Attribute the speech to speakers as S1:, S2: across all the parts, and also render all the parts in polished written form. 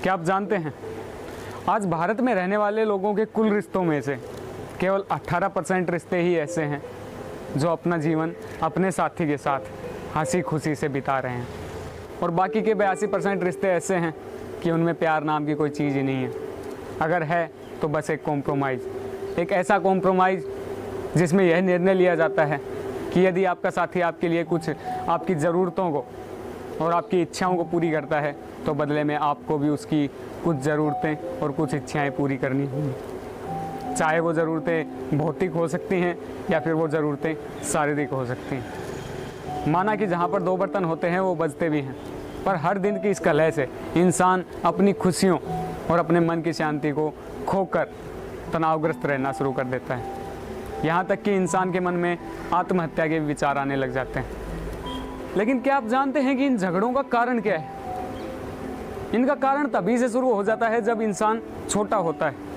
S1: क्या आप जानते हैं आज भारत में रहने वाले लोगों के कुल रिश्तों में से केवल 18% रिश्ते ही ऐसे हैं जो अपना जीवन अपने साथी के साथ हंसी खुशी से बिता रहे हैं, और बाकी के 82% रिश्ते ऐसे हैं कि उनमें प्यार नाम की कोई चीज़ ही नहीं है। अगर है तो बस एक कॉम्प्रोमाइज़, एक ऐसा कॉम्प्रोमाइज़ जिसमें यह निर्णय लिया जाता है कि यदि आपका साथी आपके लिए कुछ आपकी ज़रूरतों को और आपकी इच्छाओं को पूरी करता है तो बदले में आपको भी उसकी कुछ ज़रूरतें और कुछ इच्छाएं पूरी करनी होंगी। चाहे वो ज़रूरतें भौतिक हो सकती हैं या फिर वो ज़रूरतें शारीरिक हो सकती हैं। माना कि जहाँ पर 2 बर्तन होते हैं वो बजते भी हैं, पर हर दिन की इस कलह से इंसान अपनी खुशियों और अपने मन की शांति को खोकर तनावग्रस्त रहना शुरू कर देता है। यहाँ तक कि इंसान के मन में आत्महत्या के विचार आने लग जाते हैं। लेकिन क्या आप जानते हैं कि इन झगड़ों का कारण क्या है? इनका कारण तभी से शुरू हो जाता है जब इंसान छोटा होता है।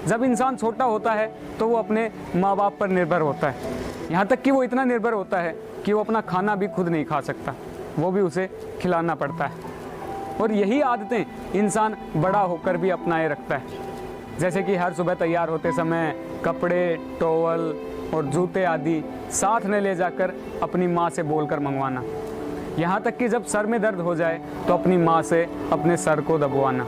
S1: जब इंसान छोटा होता है तो वो अपने माँ बाप पर निर्भर होता है, यहाँ तक कि वो इतना निर्भर होता है कि वो अपना खाना भी खुद नहीं खा सकता, वो भी उसे खिलाना पड़ता है। और यही आदतें इंसान बड़ा होकर भी अपनाए रखता है, जैसे कि हर सुबह तैयार होते समय कपड़े, टॉवल और जूते आदि साथ में ले जाकर अपनी माँ से बोलकर मंगवाना। यहाँ तक कि जब सर में दर्द हो जाए तो अपनी माँ से अपने सर को दबवाना।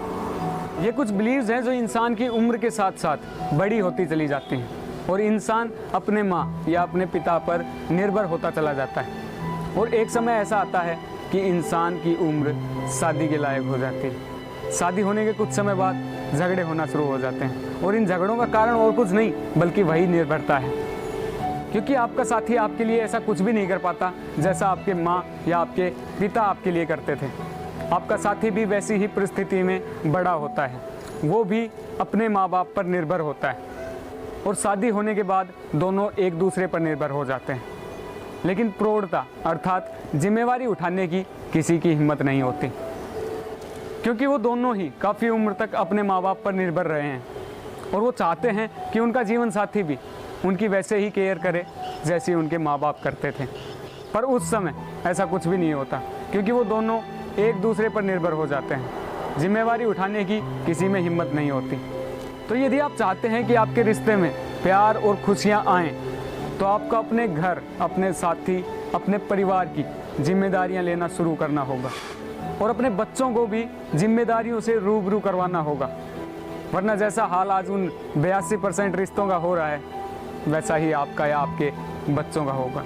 S1: ये कुछ बिलीव्स हैं जो इंसान की उम्र के साथ साथ बड़ी होती चली जाती हैं और इंसान अपने माँ या अपने पिता पर निर्भर होता चला जाता है। और एक समय ऐसा आता है कि इंसान की उम्र शादी के लायक हो जाती है। शादी होने के कुछ समय बाद झगड़े होना शुरू हो जाते हैं, और इन झगड़ों का कारण और कुछ नहीं बल्कि वही निर्भरता है, क्योंकि आपका साथी आपके लिए ऐसा कुछ भी नहीं कर पाता जैसा आपके माँ या आपके पिता आपके लिए करते थे। आपका साथी भी वैसी ही परिस्थिति में बड़ा होता है, वो भी अपने माँ बाप पर निर्भर होता है, और शादी होने के बाद दोनों एक दूसरे पर निर्भर हो जाते हैं। लेकिन प्रौढ़ता अर्थात जिम्मेवारी उठाने की किसी की हिम्मत नहीं होती, क्योंकि वो दोनों ही काफ़ी उम्र तक अपने माँ बाप पर निर्भर रहे हैं, और वो चाहते हैं कि उनका जीवन साथी भी उनकी वैसे ही केयर करे जैसे उनके माँ बाप करते थे। पर उस समय ऐसा कुछ भी नहीं होता, क्योंकि वो दोनों एक दूसरे पर निर्भर हो जाते हैं। जिम्मेवारी उठाने की किसी में हिम्मत नहीं होती। तो यदि आप चाहते हैं कि आपके रिश्ते में प्यार और खुशियाँ आएँ, तो आपको अपने घर, अपने साथी, अपने परिवार की जिम्मेदारियाँ लेना शुरू करना होगा, और अपने बच्चों को भी जिम्मेदारियों से रूबरू करवाना होगा। वरना जैसा हाल आज उन 82% रिश्तों का हो रहा है, वैसा ही आपका या आपके बच्चों का होगा।